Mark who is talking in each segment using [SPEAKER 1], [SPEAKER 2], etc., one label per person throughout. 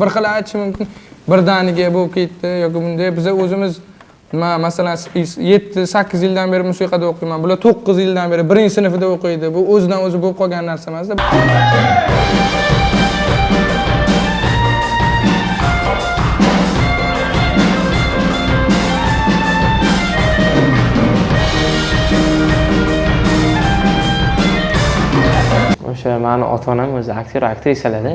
[SPEAKER 1] bir xil aytish mumkin. Birdaniga bo'lib ketdi yoki bunday. Biz o'zimiz masalan 7-8 yildan beri musiqada o'qiyman. Bular 9 yildan beri 1-sinfida o'qiydi. Bu o'zidan o'zi bo'lib qolgan narsa emas-da.
[SPEAKER 2] O'sha meni ota-onam o'zi aktyor, aktrisalarda.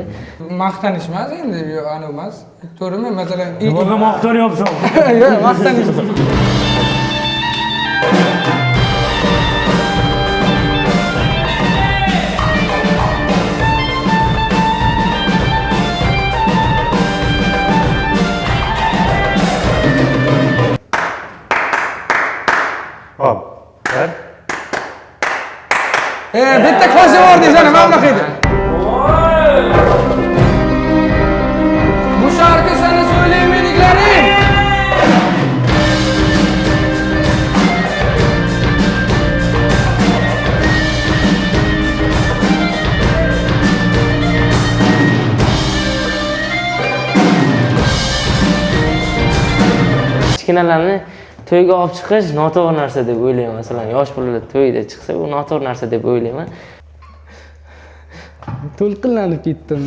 [SPEAKER 1] Maqtanish emas endi, ana emas. To'g'rimi? Masalan,
[SPEAKER 3] nimaga maqtanyapsan?
[SPEAKER 1] Yo'q, maqtanish.
[SPEAKER 3] Hop. Ver.
[SPEAKER 1] Bitta ko'zi bor deysan, mana edi. Bu şarkı sana söyleyemediklerim.
[SPEAKER 2] Kichkinalarni to'yga olib chiqish noto'g'ri narsa deb o'ylayman. Masalan, yosh bolalar to'yda chiqsa, bu noto'g'ri narsa deb o'ylayman.
[SPEAKER 1] To'lqinlanib ketdim.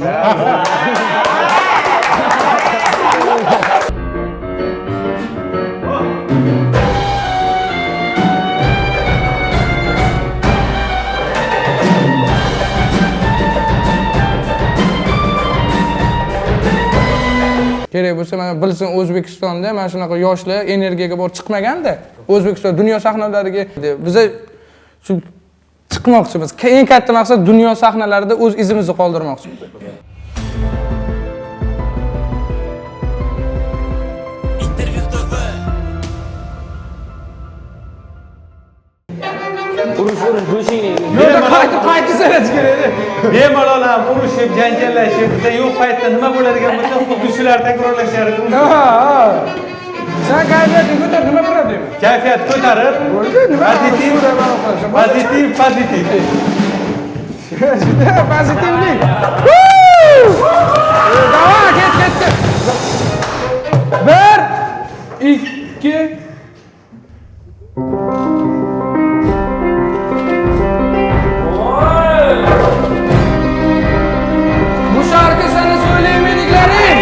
[SPEAKER 1] Kerak bo'lsa, mana bilsin O'zbekistonda mana shunaqa yoshlar energiyaga borib chiqmaganda, O'zbekiston dunyo sahnalariga biz shu chiqmoqchimiz. Eng katta maqsad dunyo sahnalarida o'z izimizni qoldirmoqchimiz.
[SPEAKER 2] Urush go'shing.
[SPEAKER 1] Yo'lda qaytib sarash kerak edi.
[SPEAKER 3] Bemalol urushib, janjallashib, bitta yo'q paytda nima bo'ladigan bo'lsa, xuddi shular takrorlashar.
[SPEAKER 1] Sen kayfiyating ko'tar, nima problema?
[SPEAKER 3] Kayfiyat ko'tarib, pozitiv.
[SPEAKER 1] Pozitivlik. Davom, ketdi. 1 2 Bu şarkı sana söyleyemediklerim.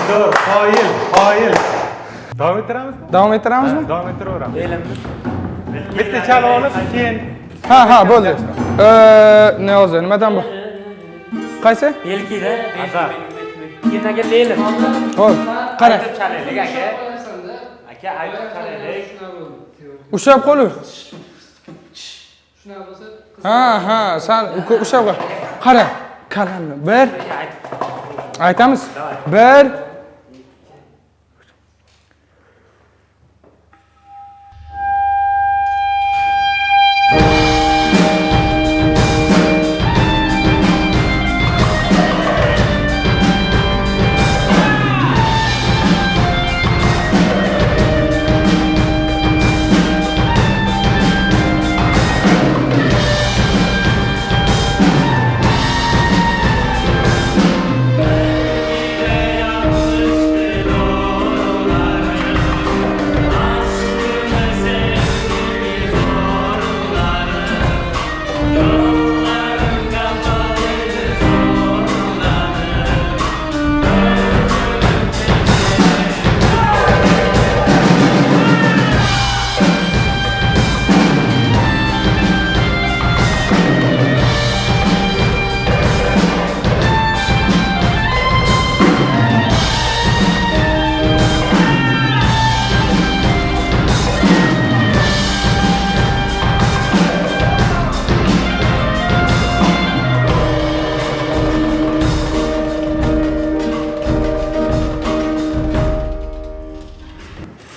[SPEAKER 3] Dur. Qoyil. Davom ettiramizmi?
[SPEAKER 1] Davom ettiramizmi?
[SPEAKER 3] Davom ettiraveramiz. Bitta chala olib, keyin
[SPEAKER 1] Ha, bo'ldi. Ne o'zi, nimadan bu? Qaysi?
[SPEAKER 4] Belkida, keyinagi lelim.
[SPEAKER 1] Ho'p, qara.
[SPEAKER 4] Aytib chalaylik aka. Aka aytib chalaylik.
[SPEAKER 1] Ushlab qo'ling. Ha, sen ushlab qol. Qara, kalamni. 1 Aytamiz. 1 1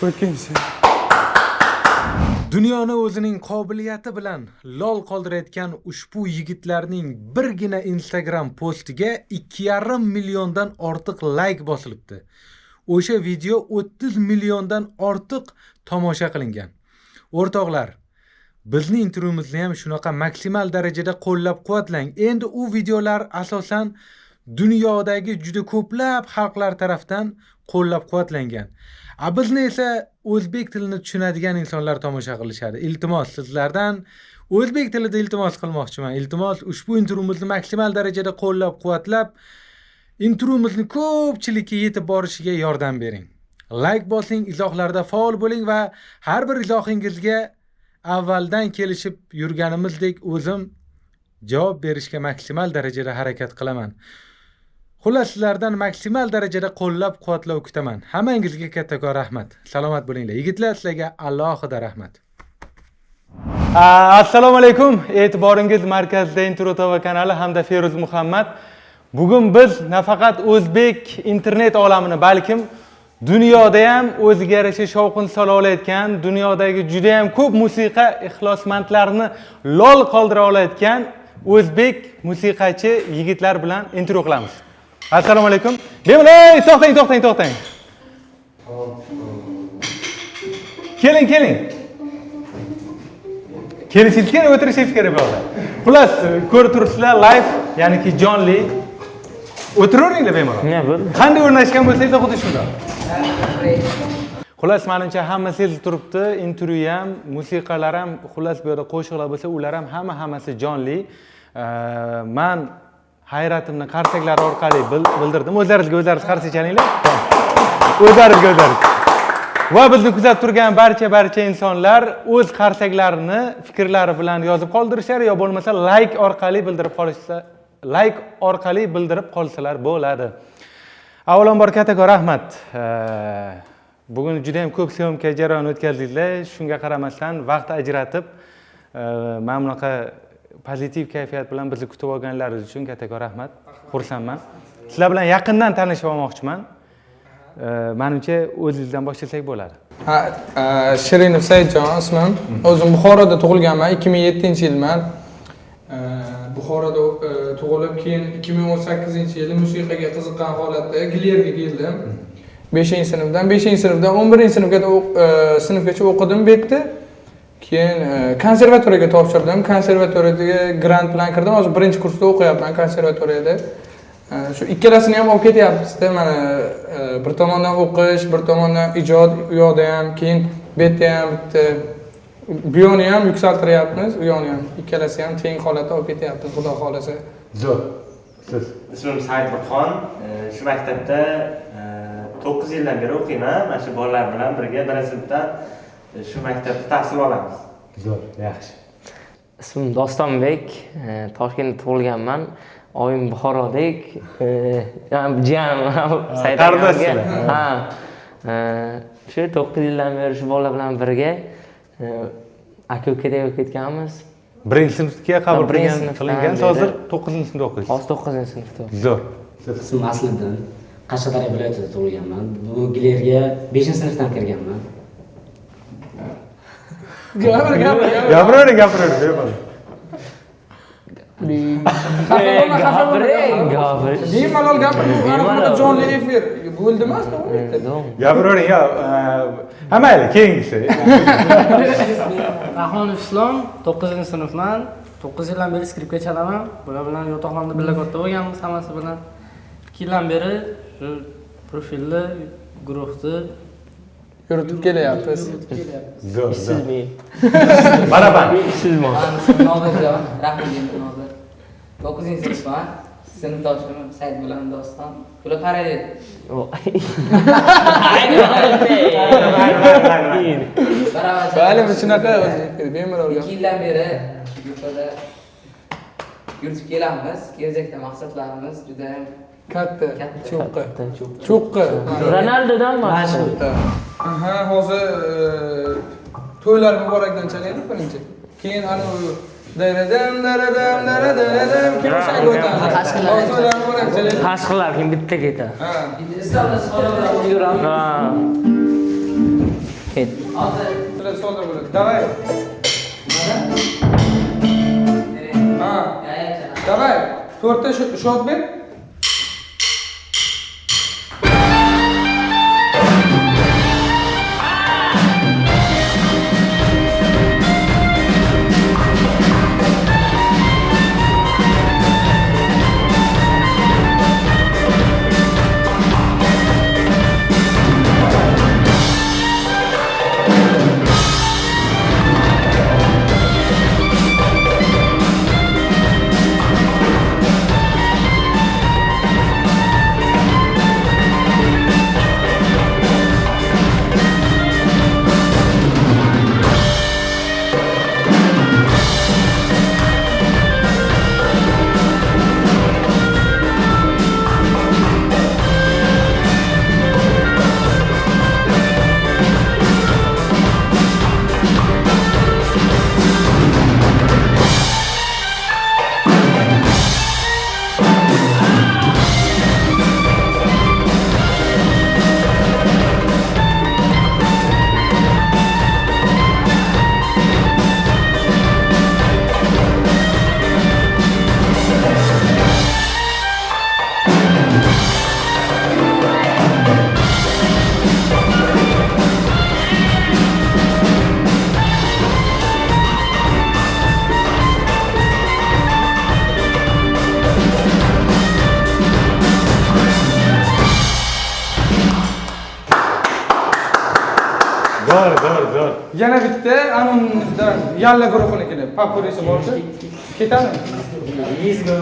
[SPEAKER 1] O'kinchi.
[SPEAKER 3] Dunyoni o'zining qobiliyati bilan lol qoldirayotgan ushbu yigitlarning birgina Instagram postiga 2,5 milliondan ortiq like bosilibdi. O'sha video 30 milliondan ortiq tomosha qilingan. O'rtoqlar, bizning intervyumizni ham shunaqa maksimal darajada qo'llab-quvvatlang. Endi u videolar asosan dunyodagi juda ko'plab xalqlar tomonidan qo'llab-quvvatlangan. Bizni esa o'zbek tilini tushunadigan insonlar tomosha qilishadi. Iltimos, sizlardan o'zbek tilida iltimos qilmoqchiman. Iltimos, ushbu intervyumizni maksimal darajada qo'llab-quvvatlab, intervyumizni ko'pchilikka yetib borishiga yordam bering. Like bosing, izohlarda faol bo'ling va har bir izohingizga avvaldan kelishib yurganimizdek o'zim javob berishga maksimal darajada harakat qilaman. Xullas, sizlardan maksimal darajada qo'llab-quvvatlov kutaman. Hammangizga kattakon rahmat. Salomat bo'linglar. Yigitlar, sizlarga alohida rahmat. Assalomu alaykum. E'tiboringiz markazida Intro TV kanali hamda Feruz Muhammad. Bugun biz nafaqat o'zbek internet olamini, balkim dunyoda ham o'ziga yarasha shovqin sola olayotgan, dunyodagi juda ham ko'p musiqa ixlosmandlarini lol qoldira olayotgan o'zbek musiqachi yigitlar bilan intervyu qilamiz. Assalomu alaykum. Bemalol, to'xtang. Keling. Kelishingiz kerak, o'tirishingiz kerak bo'ladi. Xullas, ko'rib turibsizlar, live, ya'niki jonli. O'tiraveringlar bemalol.
[SPEAKER 2] Ne bo'ldi?
[SPEAKER 3] Qanday o'rnashgan bo'lsangiz xuddi shunday. Xullas, menimcha hamma sezib turibdi, intervyu ham, musiqalar ham, xullas bu yerda qo'shiqlar bo'lsa, ular ham hammasi jonli. Men hayratimni qarsaklar orqali bildirdim. O'zlaringizga o'zlaringiz qarsak chalinglar. O'zlaringizga. Va bizni kuzatib turgan barcha insonlar o'z qarsaklarini fikrlari bilan yozib qoldirishar yo bo'lmasa like orqali bildirib qolsalar bo'ladi. Avvalambor kattakon rahmat. Bugun juda ham ko'p syomka jarayon o'tkazinglar. Shunga qaramasdan vaqt ajratib mana bunaqa pozitiv kayfiyat bilan bizni kutib olganlaringiz uchun kattakon rahmat. Xursandman. Sizlar bilan yaqindan tanishib olmoqchiman. Menimcha o'zingizdan boshlasak bo'ladi.
[SPEAKER 1] Shirinov Saidjon ismim. O'zim Buxoroda tug'ilganman, 2007-yilman. Buxoroda tug'ilib, keyin 2018-yili musiqaga qiziqqan holatda Gilerga keldim. 5-sinfdan 11-sinfgacha o'qidim, bitdi. Keyin konservatoriyaga topshirdim. Konservatoriyaga grant bilan kirdim. Hozir 1-kursda o'qiyapman konservatoriyada. Shu ikkalasini ham olib ketyapmiz-da. Mana bir tomondan o'qish, bir tomondan ijod, u yoqda ham, keyin bu yerda ham bitta bu yo'lni ham yuksaltiryapmiz, u yo'lni ham. Ikkalasi ham teng holatda olib ketyapmiz, xudo xolasa.
[SPEAKER 3] Zo'r. Siz.
[SPEAKER 4] Ismim Saidburxon. Shu maktabda 9 yildan beri o'qiyman. Mana shu bolalar bilan birga sinfdan shu maktabda tahsil olamiz.
[SPEAKER 3] Zo'r, yaxshi.
[SPEAKER 2] Ismim Dostonbek, Toshkentda tug'ilganman. Oyim Buxorodek, jiyanim Saidburxon. Ha. Shu 9 yildan beri shu bolalar bilan birga aka-ukaday o'qib ketganmiz.
[SPEAKER 3] 1-sinfga qabul qilingan, hozir 9-sinfda o'qiysiz.
[SPEAKER 2] Hozir 9-sinfda.
[SPEAKER 3] Zo'r.
[SPEAKER 5] Ismim Asliddin. Qashqadaryo viloyatida tug'ilganman. Bu Gilerga 5-sinfdan kirganman.
[SPEAKER 3] Gapiravering, bemalol.
[SPEAKER 1] Bemalol gapiring, mana jonli efir. Bo'ldi emasmi?
[SPEAKER 3] Gapiravering, mayli, keyingisi.
[SPEAKER 6] Rahmonov Islom, 9-sinfman. 9 yildan beri skripka chalaman. Bular bilan yotoqxonada birga katta bo'lganmiz hammasi bilan. 2 yildan beri shu profilni, guruhni
[SPEAKER 1] yuritib kelyapmiz.
[SPEAKER 3] Zo'r.
[SPEAKER 2] Sizmi?
[SPEAKER 3] Baraban.
[SPEAKER 2] Sizmi?
[SPEAKER 7] Nodirjon, rahmat Nodir. 9-sinfman. Sinfdoshim Said bilan Doston. Bular parallel.
[SPEAKER 1] Bali, shunaqa o'zi bemalol.
[SPEAKER 7] 2 yildan beri yurtda yuritib kelamiz. Kelajakda maqsadlarimiz juda ham
[SPEAKER 1] katta, cho'qqi.
[SPEAKER 2] Ronaldodan mashhur.
[SPEAKER 1] Aha, hozir to'ylar muborakdan chalaylik birinchi. Keyin ana daradam kim o'shanga o'tadi. To'ylar muborak chalaylik.
[SPEAKER 2] Qashqalar kim bitta ketadi.
[SPEAKER 1] Ha.
[SPEAKER 7] Islomda so'rab yuramiz. Hozir.
[SPEAKER 1] Bular solda bo'ladi. Davay. Ha. Davay. 4 ta shot ber.
[SPEAKER 3] Zo'r.
[SPEAKER 1] Yana bitta anondan yalla guruhnikida pakurisi bo'lsa, ketadi.
[SPEAKER 3] Let's go.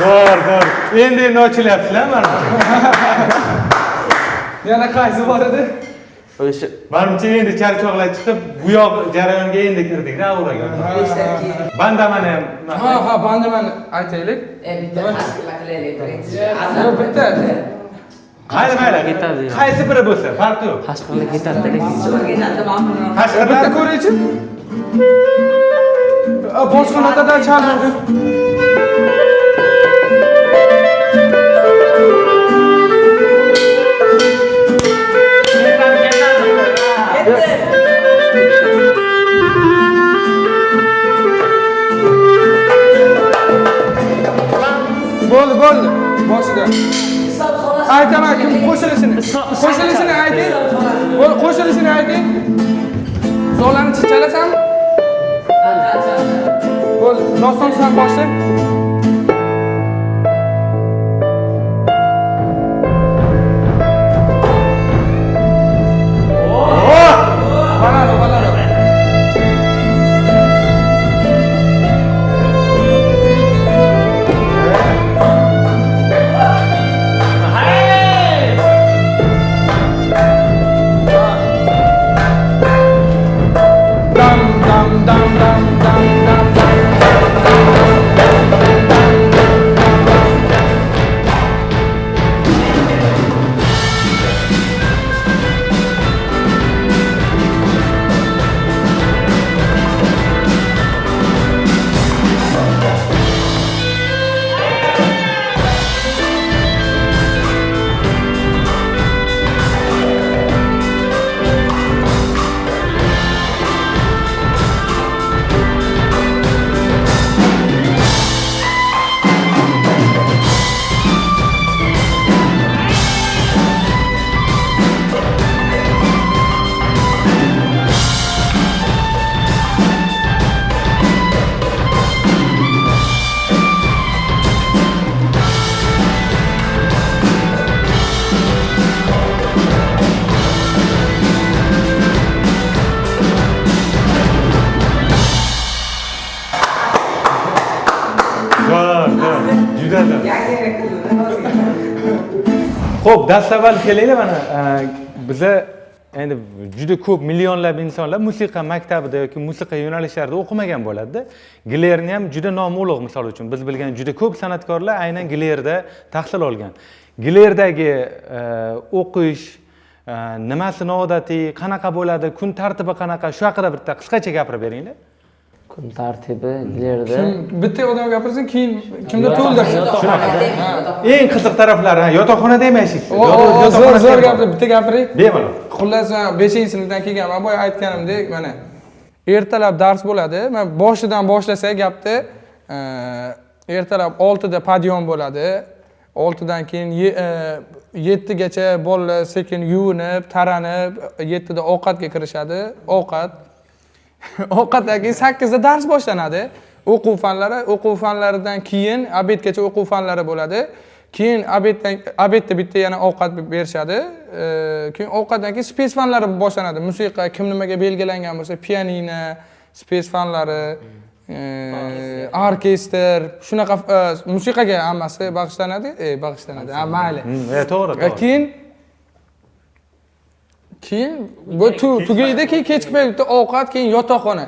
[SPEAKER 3] Zo'r. Endi ochilyapsizlar mana.
[SPEAKER 1] Yana qaysi bor edi?
[SPEAKER 2] O'sha
[SPEAKER 3] Menimcha endi charchoqlar chiqib, bu yoq jarayonga endi kirdik-da, avraga. Bandamani ham.
[SPEAKER 1] Ha, bandamani aytaylik.
[SPEAKER 7] Bitta tashkilot qilaylik.
[SPEAKER 1] Bitta.
[SPEAKER 3] Mayli.
[SPEAKER 2] ketadi.
[SPEAKER 3] Qaysi biri bo'lsa, farqi yo'q.
[SPEAKER 2] Tashqariga ketadi.
[SPEAKER 1] Bitta ko'raychi. Boshqa notadan chaldi. Bo'ldi. Boshida. Aytaman, kim qo'shilishini ayting. Qo'shilishini ayting. Zo'rlarni chichalasanmi? Bo'ldi. Doston san boshla. Balaro.
[SPEAKER 3] Xo'p, dastavval kelaylik mana biza endi juda ko'p millionlab insonlar musiqa maktabida yoki musiqa yo'nalishlarida o'qimagan bo'ladi-da. Gilerni ham juda nomi ulug', misol uchun biz bilgan juda ko'p san'atkorlar aynan Gilerda tahsil olgan. Gilerdagi o'qish nimasi noodatiy, qanaqa bo'ladi, kun tartibi qanaqa, shu haqida bitta qisqacha gapirib beringlar.
[SPEAKER 2] Kun tartibi Gilerda.
[SPEAKER 1] Bitta odam gapirsin, keyin kimdir to'ldirsin.
[SPEAKER 3] Eng qiziq taraflari, yotoqxonada ham yashaysiz.
[SPEAKER 1] Zo'r gapirib, bitta gapiring.
[SPEAKER 3] Bemalol.
[SPEAKER 1] Xullas, 5-sinfdan kelganman. Boya aytganimdek, mana ertalab dars bo'ladi. Men boshidan boshlasak gapni, ertalab 6 da padyon bo'ladi. 6 dan keyin 7 gacha bolalar sekin yuvinib, taranib, 7 da ovqatga kirishadi. Ovqatdan keyin 8 da dars boshlanadi. O'quv fanlaridan keyin obedgacha o'quv fanlari bo'ladi. Keyin obedda bitta yana ovqat berishadi. Keyin ovqatdan keyin spes fanlari boshlanadi. Musiqa kim nimaga belgilangan bo'lsa, pianino, spes fanlari, orkestr, shunaqa musiqaga hammasi bag'ishlanadi. Ha, mayli.
[SPEAKER 3] To'g'ri.
[SPEAKER 1] Keyin bu tugaydi, keyin kechki paytda ovqat, keyin yotoqxona.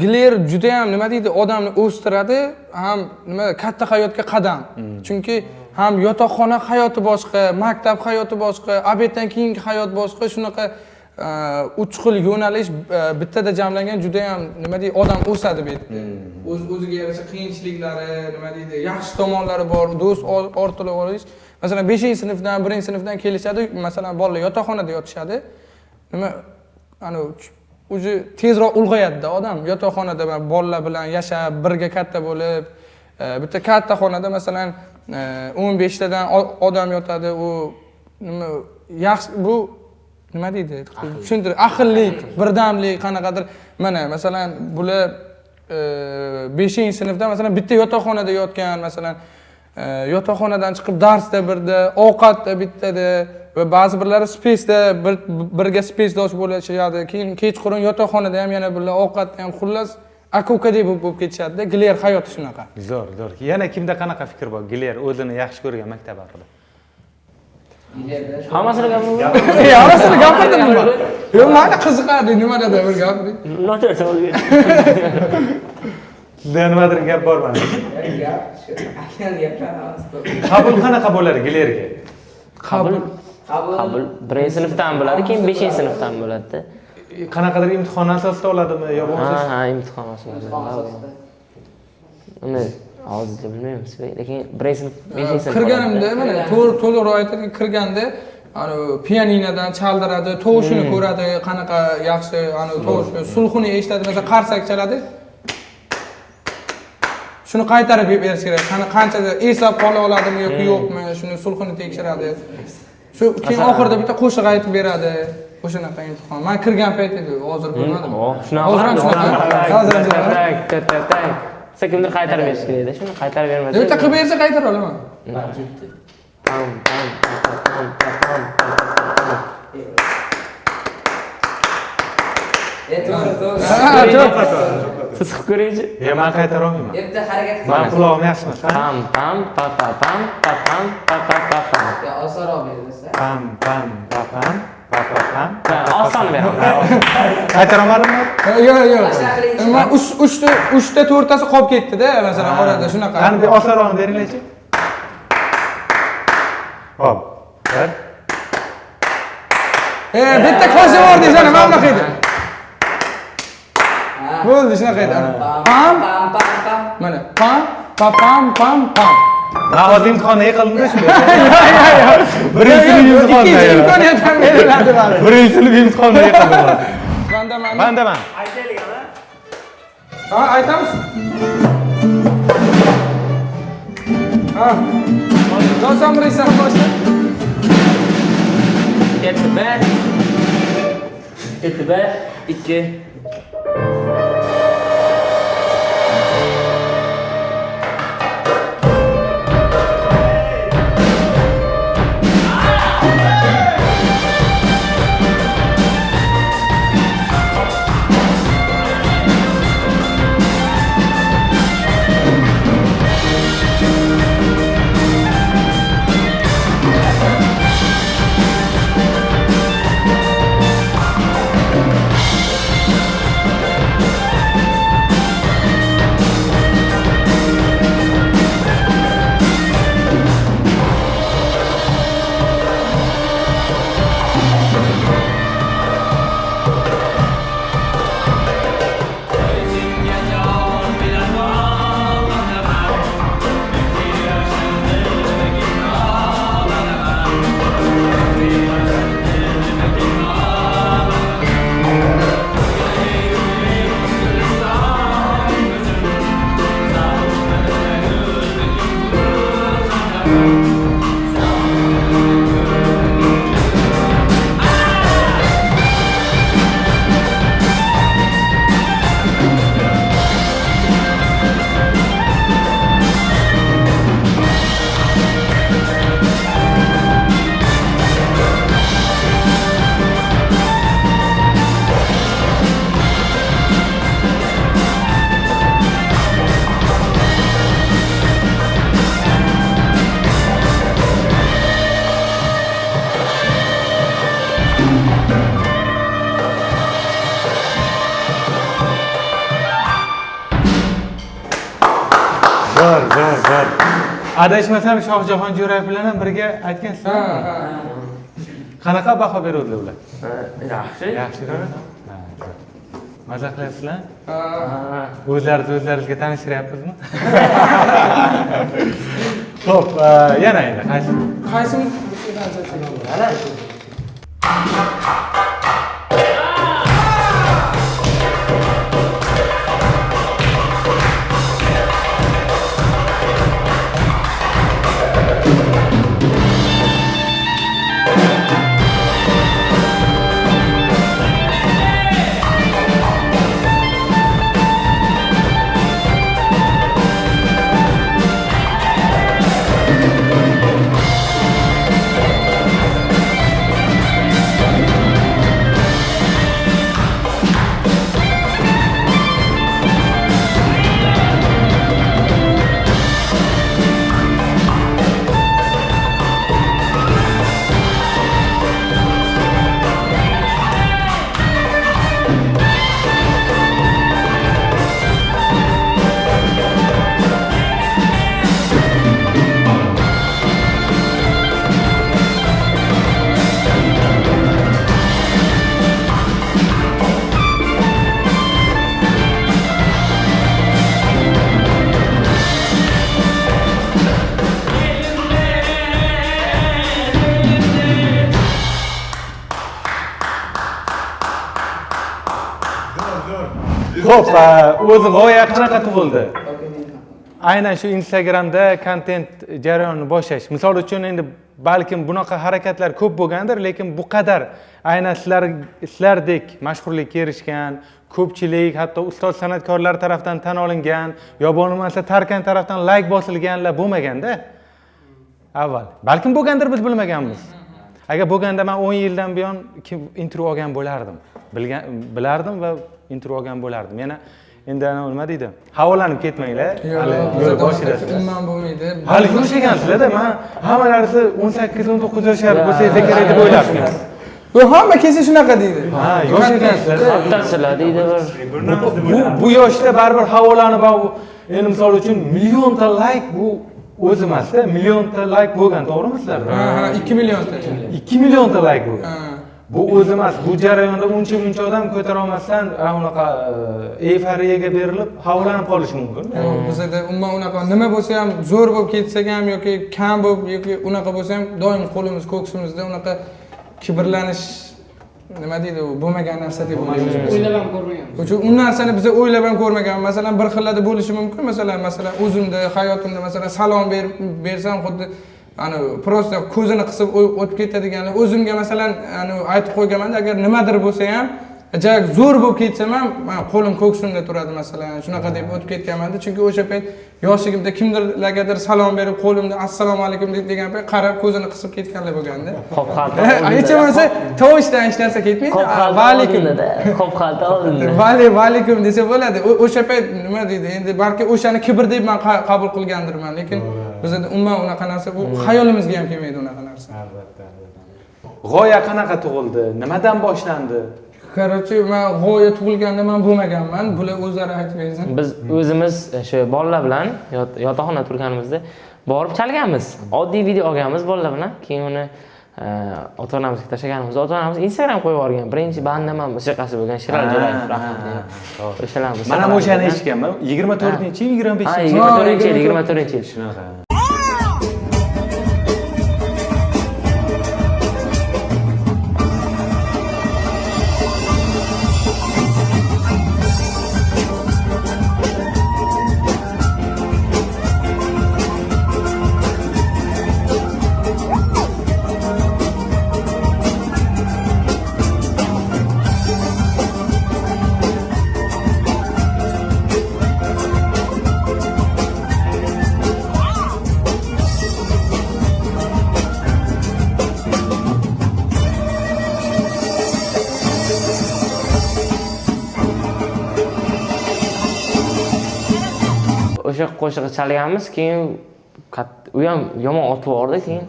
[SPEAKER 1] Giler juda ham nima deydi, odamni o'stiradi, ham nima katta hayotga qadam. Chunki ham yotoqxona hayoti boshqa, maktab hayoti boshqa, obeddan keyingi hayot boshqa, shunaqa 3 xil yo'nalish bittada jamlangan, juda ham nima deydi, odam o'sadi bu yerda. O'ziga yarasha qiyinchiliklari, nima deydi, yaxshi tomonlari bor, do'st orttirib olish. Masalan, 5-sinfdan, 1-sinfdan kelishadi, masalan, bolalar yotoqxonada yotishadi. Nima, ana o'zi tezroq ulg'ayadi-da odam. Yotoqxonada bolalar bilan yashab, birga katta bo'lib, bitta katta xonada masalan 15 tadan odam yotadi. U nima yaxshi, bu nima deydi? Tushuntir, aqllik, birdamlik, qanaqadir. Mana masalan, bular 5-sinfda masalan bitta yotoqxonada yotgan, masalan yotoqxonadan chiqib darsda birda, ovqatda bittada va ba'zi birlari spesda birga spesdosh bo'lishadi. Keyin kechqurun yotoqxonada ham yana birga ovqatda ham, xullas aka-ukadek bo'lib ketishadi-da. Giler hayoti shunaqa.
[SPEAKER 3] Zo'r. Yana kimda qanaqa fikr bor? Giler o'zini yaxshi ko'rgan maktab haqida.
[SPEAKER 2] Hammasini gapirdim.
[SPEAKER 1] Hammasini gapirdimmi? Yo'q, meni qiziqardi, nimadadir bir gapiring.
[SPEAKER 2] Noter savol ber.
[SPEAKER 3] Sizda nimadir gap bormi?
[SPEAKER 7] Gap, shu akal gaplarimiz to'g'ri.
[SPEAKER 3] Qabul qanaqa bo'ladi Gilerga?
[SPEAKER 2] Qabul 1-sinfdan bo'ladi, keyin 5-sinfdan bo'ladi-da.
[SPEAKER 3] Qanaqadir imtihon asosida oladimi yo bo'lmasa?
[SPEAKER 2] Ha, imtihon asosida. Uni hozircha bilmaymiz, lekin 1-sinf, 5-sinf.
[SPEAKER 1] Kirganimda mana to'liq aytib kirganda, ana pianinodan chaldiradi, tovushini ko'radi, qanaqa yaxshi, ana tovushni, sulxuni eshitadi, masalan, qarsak chaladi. Shuni qaytarib berish kerak. Qanchada eslab qola oladimi yoki yo'qmi, shuni sulxini tekshiradi. Shu keyin oxirida bitta qo'shiq aytib beradi. O'shanaqa imtihon. Men kirgan payt edi, hozir bilmadim.
[SPEAKER 2] Shunaqa.
[SPEAKER 1] Hozir
[SPEAKER 2] Sen kimdir qaytarib berish kerak-da, shuni qaytarib bermasa.
[SPEAKER 1] Bitta qilib bersa qaytara olaman.
[SPEAKER 2] Pam.
[SPEAKER 7] To'g'ri.
[SPEAKER 2] Siz qilib ko'ringchi.
[SPEAKER 3] Men qaytara olmayman.
[SPEAKER 7] Bitta harakat qil.
[SPEAKER 3] Men qulog'im yaxshi emas.
[SPEAKER 2] Pam.
[SPEAKER 7] Ya osonroq bersa.
[SPEAKER 3] Pam.
[SPEAKER 2] Oson beraman.
[SPEAKER 3] Qaytara olmadimmi?
[SPEAKER 1] Yo'q. Men 3 ta 4 tasi qolib ketdi-da, masalan, orada shunaqa.
[SPEAKER 3] Qani bir osonroq beringlar-chi. Hop.
[SPEAKER 1] Bitta ko'zi bor deysan, mana bunaqa edi. Bo'ldi, shunaqa edi. Pam. Mana pam.
[SPEAKER 3] Men hozir imtihonni yiqildim-da shunday.
[SPEAKER 1] Yo'q.
[SPEAKER 3] Birinchi imtihonni.
[SPEAKER 1] Ikkinchi imkoniyat ham beriladi mana.
[SPEAKER 3] Birinchi imtihonni yiqildim. Bandaman.
[SPEAKER 4] Aytaylik ana.
[SPEAKER 1] Ha, aytamiz. Ha. Do'stam reysam boshla.
[SPEAKER 2] E'tibor 2.
[SPEAKER 3] zo'r. Adashmasam Shohjahon Jo'rayev bilan ham birga aytgansiz. Qanaqa baho beradilar ular?
[SPEAKER 2] Yaxshi.
[SPEAKER 3] Yaxshimi? Maza qilasizlar? O'zlaringizga tanishtiryapsizmi? Xo'p, yana endi
[SPEAKER 1] Qaysi
[SPEAKER 3] Xo'p, o'zi g'oya qanaqa tug'ildi? Aynan shu Instagramda kontent jarayonini boshlash. Misol uchun endi balkim bunaqa harakatlar ko'p bo'lgandir, lekin bu qadar aynan sizlardek mashhurlikka erishgan, ko'pchilik, hatto ustoz san'atkorlar tomonidan tan olingan, yo bo'lmasa Tarkan tomonidan like bosilganlar bo'lmaganda avval. Balkim bo'lgandir, biz bilmaganmiz. Agar bo'lganda men 10 yildan buyon intro olgan bo'lardim. Bilardim va intro olgan bo'lardim. Yana endi nima deydi? Havolanib ketmanglar. Hali yo'l boshida.
[SPEAKER 1] Umuman bo'lmaydi.
[SPEAKER 3] Hali yosh ekansizlar-da, men hammalari 18-19 yoshlar bo'lsangiz kerak deb o'ylabman.
[SPEAKER 1] Bu hamma kelsa shunaqa deydi.
[SPEAKER 3] Ha, yosh ekansizlar-da.
[SPEAKER 2] Hattasizlar deydi bir.
[SPEAKER 3] Bu yoshda baribir havolanib, endi misol uchun millionta like bu o'zi emas-da, millionta like bo'lgan, to'g'rimi sizlar?
[SPEAKER 1] Ha, 2 millionta.
[SPEAKER 3] 2 millionta like bo'lgan. Bu o'zi emas, bu jarayonda uncha odam ko'tara olmasdan unaqa euforiyaga berilib, havolanib qolishi mumkin.
[SPEAKER 1] Bizda umuman unaqa nima bo'lsa ham zo'r bo'lib ketsa ham yoki kam bo'lib yoki unaqa bo'lsa ham doim qo'limiz ko'ksimizda unaqa kibrlanish nima deydi u bo'lmagan narsa deb o'ylaymiz.
[SPEAKER 6] O'ylab ham ko'rmaganmiz.
[SPEAKER 1] Uchun u narsani biz o'ylab ham ko'rmaganmiz. Masalan, bir xillarda bo'lishi mumkin. Masalan, o'zimda, hayotimda masalan salom bersam xuddi ani prosta ko'zini qisib o'tib ketadiganlar. O'zimga masalan ani aytib qo'yganman, agar nimadir bo'lsa ham, ajab zo'r bo'lib ketsam ham, men qo'lim ko'ksimda turadi masalan. Shunaqa deb o'tib ketganman-da, chunki o'sha payt yoshligimda kimdirlargadir salom berib, qo'limda assalomu alaykum degan payt qarab ko'zini qisib ketganlar bo'lganda.
[SPEAKER 2] Qop xalta.
[SPEAKER 1] Hech bo'lmasa tovushdan hech narsa ketmaydi.
[SPEAKER 2] Va alaykum. Qop xalta oldinda.
[SPEAKER 1] Va alaykum desa bo'ladi. O'sha payt nima deydi? Endi balki o'shani kibr deb men qabul qilgandirman, lekin bizda umuman unaqa narsa bu xayolimizga ham kelmaydi unaqa narsa.
[SPEAKER 3] Albatta. G'oya qanaqa tug'ildi? Nimadan boshlandi?
[SPEAKER 1] Короче, men g'oya tug'ilganda men bo'lmaganman. Bular o'zlari aytib bersin.
[SPEAKER 2] Biz o'zimiz shu bolalar bilan yotoqxonada turganimizda borib chalganmiz. Oddiy video olganmiz bolalar bilan. Keyin uni ota-onamizga tashlaganmiz. Ota-onamiz Instagram qo'yib yuborgan. Birinchi bandaman musiqasi bo'lgan Shiral Jo'rayev rahmatli. O'shalarni
[SPEAKER 3] Mana o'shani eshitganman. 24-yil, 25-yil.
[SPEAKER 2] 24-yil.
[SPEAKER 3] Shunaqa.
[SPEAKER 2] O'sha qo'shiqni chalganmiz, keyin u ham yomon otib yubordi, keyin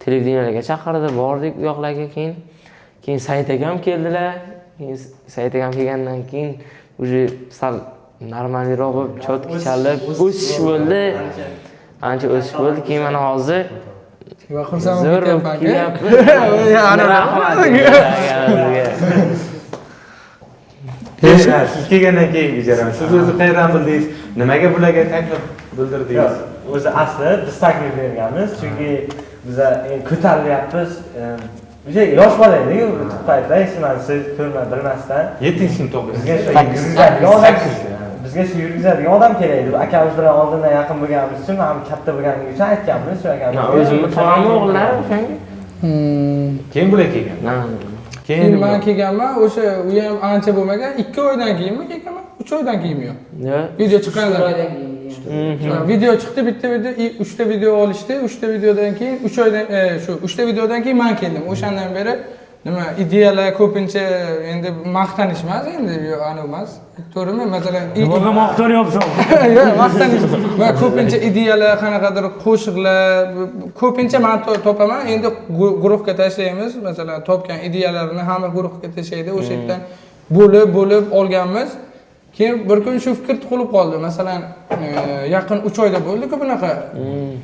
[SPEAKER 2] televideniyaga chaqirdi, bordik u yoqlarga, keyin Said akam keldilar. Keyin Said akam kelgandan keyin уже sal normalroq bo'lib chotki chalib o'sish bo'ldi. Ancha o'sish bo'ldi. Keyin mana hozir
[SPEAKER 1] va xursand
[SPEAKER 2] zo'r
[SPEAKER 1] bo'lyapman.
[SPEAKER 2] kelyapti.
[SPEAKER 1] Rahmat.
[SPEAKER 3] Siz kelgandan keyin ijaraman. Siz o'zi qayerdan bildingiz? Nimaga bularga taklif bildirdingiz?
[SPEAKER 4] O'zi asli biz taklif berganmiz, chunki biz ko'tarilyapmiz. O'sha yosh bola edik, u paytda hech narsa ko'rmay bilmasdan
[SPEAKER 3] 7-sinfda
[SPEAKER 4] bizga shu yurgizadigan odam bizga shu yurgizadigan odam kerak edi. Akamiz bilan oldindan yaqin bo'lganimiz uchun, ham katta bo'lganligi uchun aytganmiz shu akamizga.
[SPEAKER 2] O'zimni tog'amni o'g'illari o'shanga.
[SPEAKER 3] keyin bular kelgan.
[SPEAKER 1] Keyin men kelganman, o'sha u ham ancha bo'lmagan, 2 oydan keyinmi kelganman? 3 oydan keyinmi yo'q? Video chiqqandan video chiqdi, bitta video, 3 ta video olishdi. 3 ta videodan keyin 3 oydan shu 3 ta videodan keyin men keldim. O'shandan beri nima ideyalar ko'pincha endi maqtanish emas, endi anavi emas. To'g'rimi? Masalan,
[SPEAKER 3] nimaga maqtanyapsan?
[SPEAKER 1] yo'q, maqtanish. Va ko'pincha ideyalar, qanaqadir qo'shiqlar, ko'pincha men topaman. Endi guruhga tashlaymiz. Masalan, topgan ideyalarni hamma guruhga tashlaydi. O'sha yerdan bo'lib olganmiz. Keyin bir kun shu fikr tug'ilib qoldi. Masalan, yaqin 3 oyda bo'ldi-ku bunaqa.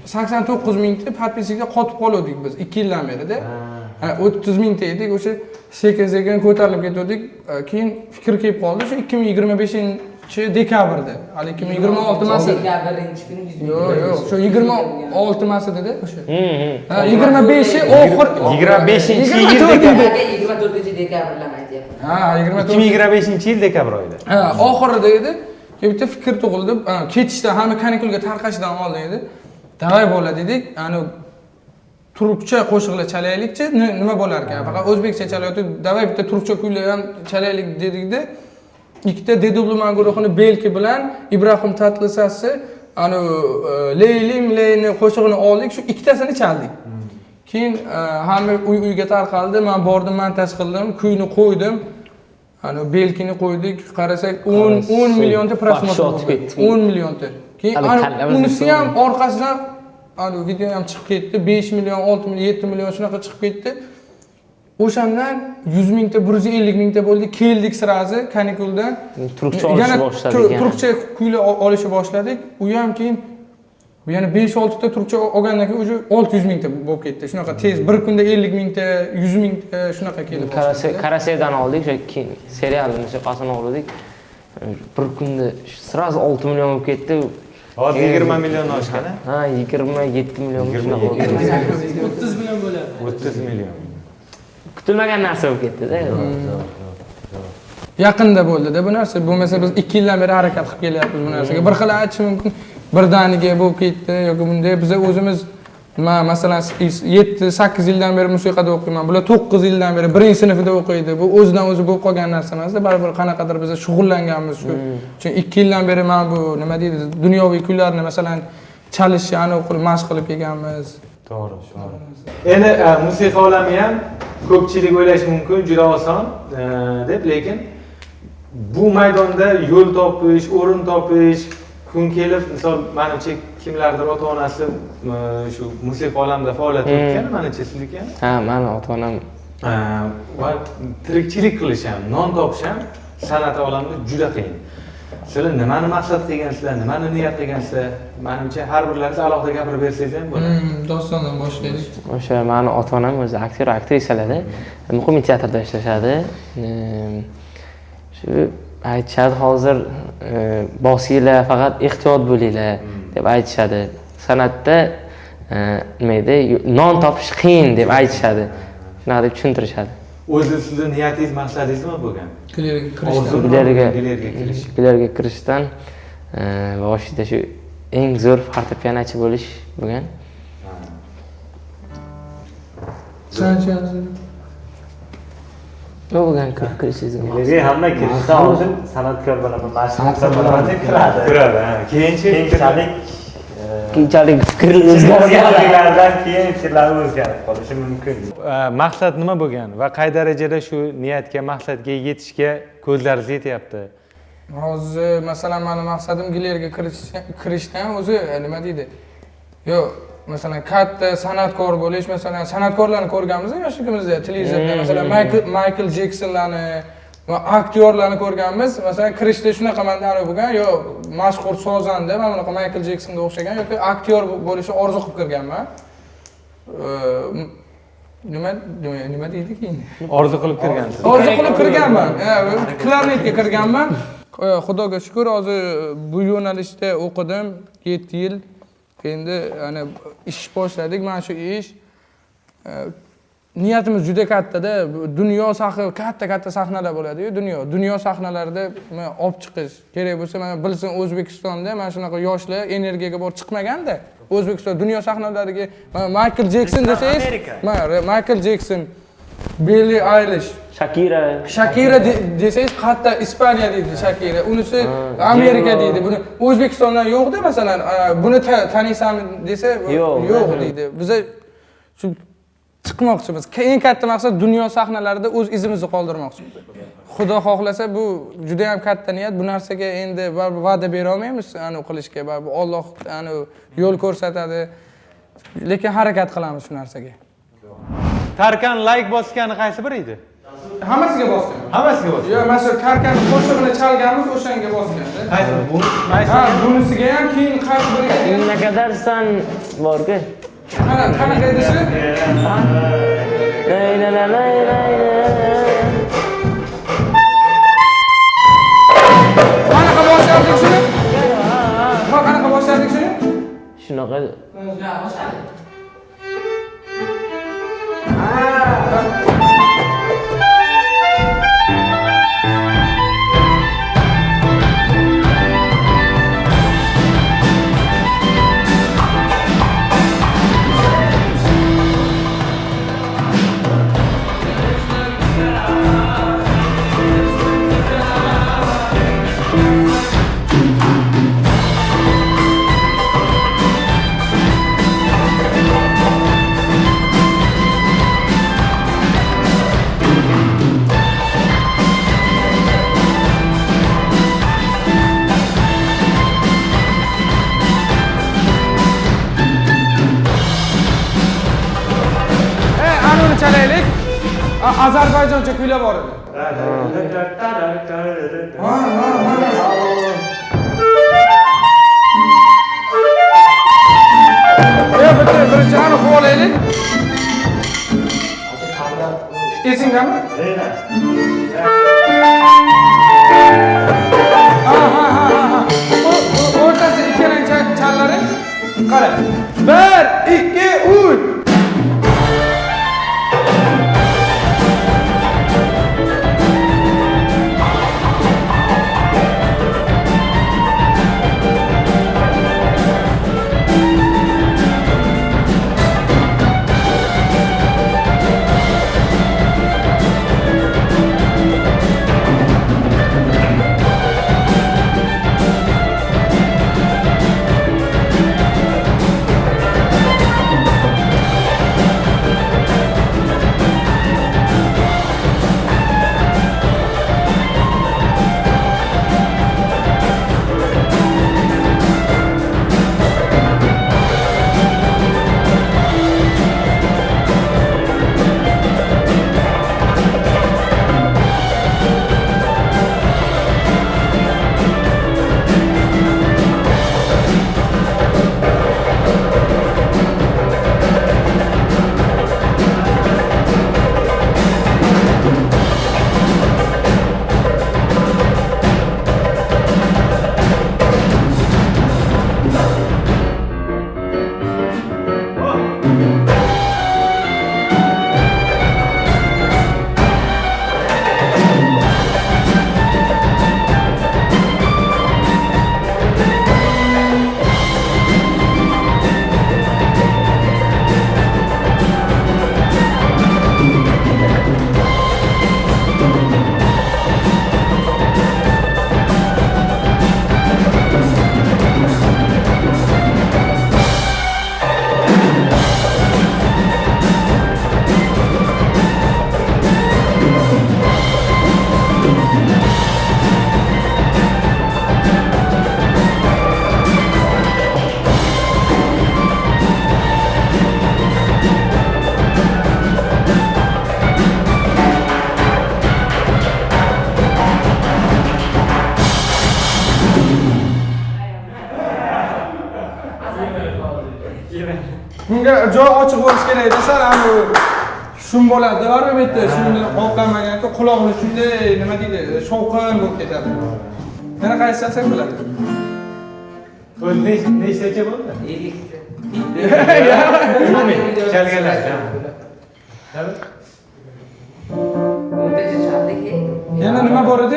[SPEAKER 1] 89 mingta podpischiga qotib qoldik biz 2 yildan beri-da. 30 mingta edik, o'sha sekin-sekin ko'tarilib ketdik. Keyin fikr kelib qoldi shu 2025-dekabrda. Hali 2026 emas.
[SPEAKER 7] Dekabrning kuni 100 ming.
[SPEAKER 1] Yo'q, shu 26 emas edi-da o'sha. 25-i oxir
[SPEAKER 3] 25-yil dekabr.
[SPEAKER 7] 24-dekabrdan aytyapman.
[SPEAKER 1] Ha,
[SPEAKER 3] 2025-yil dekabr oyida.
[SPEAKER 1] Ha, oxirida edi. Bitta fikr tug'ildi. Ketishdan, hamma kanikulga tarqashdan oldin edi. Davay bo'ladi dedik. Ani turkcha qo'shiqlar chalaylikchi, nima bo'lar ekan? Faqat o'zbekcha chalayotib, davay bitta turkcha kuylar ham chalaylik dedikda. Ikkita dedubluman guruhini Belki bilan Ibrohim Tatlisasi ani Leylim Leyni qo'shig'ini oldik, shu ikkitasini chaldik. Keyin hamma uyga tarqaldi, men bordim, montaj qildim, kuyni qo'ydim. Ani Belkini qo'ydik, qarasak 10 millionta prosmotr bo'ldi. 10 millionta. Keyin unisi ham orqasidan ani video ham chiqib ketdi. 5 million, 6 million, 7 million shunaqa chiqib ketdi. O'shandan 100 mingta, 150 mingta bo'ldi. Keldik sirazi kanikuldan.
[SPEAKER 2] Turkcha olishni boshladik.
[SPEAKER 1] Turkcha kuylar olishni boshladik. U ham keyin yana 5-6 ta turkcha olgandan keyin o'sha 600 mingta bo'lib ketdi. Shunaqa tez bir kunda 50 mingta, 100 mingta shunaqa keldi.
[SPEAKER 2] Karasevdan oldik, o'sha serialni musiqasini oldik. Bir kunda sirazi 6 million bo'lib ketdi.
[SPEAKER 3] Hozir 20 million oshgan.
[SPEAKER 2] Ha, 27 million shunaqa bo'ldi.
[SPEAKER 6] 30 million bo'ladi.
[SPEAKER 3] 30 million.
[SPEAKER 2] Kutilmagan narsa bo'lib ketdi-da.
[SPEAKER 1] Yaqinda bo'ldi-da bu narsa. Bo'lmasa biz 2 yildan beri harakat qilib kelyapmiz bu narsaga. Bir xil aytish mumkin. Birdaniga bo'lib ketdi yoki bunday. Biz o'zimiz masalan 7-8 yildan beri musiqada o'qiyman. Bular 9 yildan beri 1-sinfda o'qiydi. Bu o'zidan o'zi bo'lib qolgan narsa emas-da. Baribir qanaqadir biz shug'ullanganmiz shu. Chunki 2 yildan beri men bu nima deydi, dunyoviy kuylarni masalan chalishni aniq mashq qilib kelganmiz.
[SPEAKER 3] To'g'ri, to'g'ri. Endi musiqa olami ham ko'pchilik o'ylashi mumkin juda oson deb, lekin bu maydonda yo'l topish, o'rin topish, kun kelib, misol menimcha kimlardir ota-onasi shu musiqa olamida faoliyat yuritgan, menimcha sizniki ham.
[SPEAKER 2] Ha, meni ota-onam
[SPEAKER 3] va tirikchilik qilish ham, non topish ham san'at olamida juda qiyin. Sizlar nimani maqsad qilgansizlar, nimani niyat qilgansizlar? Menimcha har birlaringiz alohida gapirib bersangiz ham bo'ladi.
[SPEAKER 1] Dostondan boshlaylik.
[SPEAKER 2] O'sha meni ota-onam o'zi aktyor, aktrisalarda, muqimiy teatrda ishlashadi. Shu aytishadi hozir bosinglar, faqat ehtiyot bo'linglar deb aytishadi. San'atda nima edi, non topish qiyin deb aytishadi. Shunaqa deb tushuntirishadi.
[SPEAKER 3] O'zi sizning niyatingiz, maqsadingiz nima bo'lgan?
[SPEAKER 2] Gilerga kirishdan boshida shu eng zo'r fortepianochi bo'lish bo'lgan.
[SPEAKER 1] Qancha?
[SPEAKER 2] Nima bo'lgan kirishingiz?
[SPEAKER 4] Gilerga hamma kirishdan oldin san'atkor bo'laman, mashhur bo'laman deb kiradi.
[SPEAKER 3] Ha.
[SPEAKER 2] Keyinchalik fikri o'zgargan.
[SPEAKER 4] Keyin fikrlari o'zgarib qolishi mumkin.
[SPEAKER 3] Maqsad nima bo'lgan va qay darajada shu niyatga, maqsadga yetishga ko'zlaringiz yetyapti?
[SPEAKER 1] Hozir masalan meni maqsadim gilerga kirishdan o'zi nima deydi? Yo'q, masalan katta san'atkor bo'lish, masalan san'atkorlarni ko'rganmiz yoshligimizda televizorda, masalan Michael Jacksonlarni, aktyorlarni ko'rganmiz. Masalan, kirishda shunaqa mandani bo'lgan, yo mashhur sozanda, mana bunaqa Michael Jacksonga o'xshagan yoki aktyor bo'lishni orzu qilib kirganman. Nima deydi keyin?
[SPEAKER 3] Orzu qilib kirgansiz.
[SPEAKER 1] Orzu qilib kirganman. Klarnetga kirganman. Xudoga shukr, hozir bu yo'nalishda o'qidim 7 yil. Endi ana ish boshladik, mana shu ish. Niyatimiz juda katta-da. Dunyo katta sahnalar bo'ladi-yu, dunyo sahnalarida olib chiqish kerak bo'lsa, mana bilsin O'zbekistonda mana shunaqa yoshlar energiyaga bor chiqmaganda, O'zbekiston dunyo sahnalariga Michael Jackson desangiz, Michael Jackson, Billie Eilish, Shakira desangiz qatta Ispaniya deydi Shakira, unisi Amerika deydi. Buni O'zbekistondan yo'q-da, masalan, buni taniysanmi desa, yo'q deydi. Biz shu chiqmoqchimiz. Eng katta maqsad dunyo sahnalarida o'z izimizni qoldirmoqchimiz. Xudo xohlasa bu juda ham katta niyat. Bu narsaga endi va'da bera olmaymiz, anu qilishga. Bu Alloh anu yo'l ko'rsatadi. Lekin harakat qilamiz shu narsaga.
[SPEAKER 3] Tarkan like bosgani qaysi biri edi?
[SPEAKER 1] Hammasiga bosgan.
[SPEAKER 3] Hammasiga bosgan.
[SPEAKER 1] Yo'q, mana shu Tarkanning qo'shig'ini chalganmiz, o'shanga bosganda.
[SPEAKER 3] Qaysi? Bu
[SPEAKER 1] bunisiga ham keyin qaysi biriga?
[SPEAKER 2] Naqadar san borku.
[SPEAKER 1] Qanaqa edi shu? Qanaqa boshlardik shuni? Qanaqa boshlardik shuni?
[SPEAKER 2] Shunaqa.
[SPEAKER 1] Chalaylik. Ozarbayjoncha kuylab bor edi. Birinchi ani qo'laylik. Esingdami? O'rtasida ikkalang challaring. Qara. 1, 2, 3. unga joy ochiq bo'lish kerak desa, ana shum bo'ladi, baribir bu yerda shunday qolqanmaganki, quloqni shunday nima deydi, shovqin bo'lib ketadi. Yana qaysi chalsak bo'ladi?
[SPEAKER 3] Nechtacha bo'ldi?
[SPEAKER 7] 50
[SPEAKER 3] Chalganlar.
[SPEAKER 7] o'rtacha chaldik.
[SPEAKER 1] Yana nima bor edi?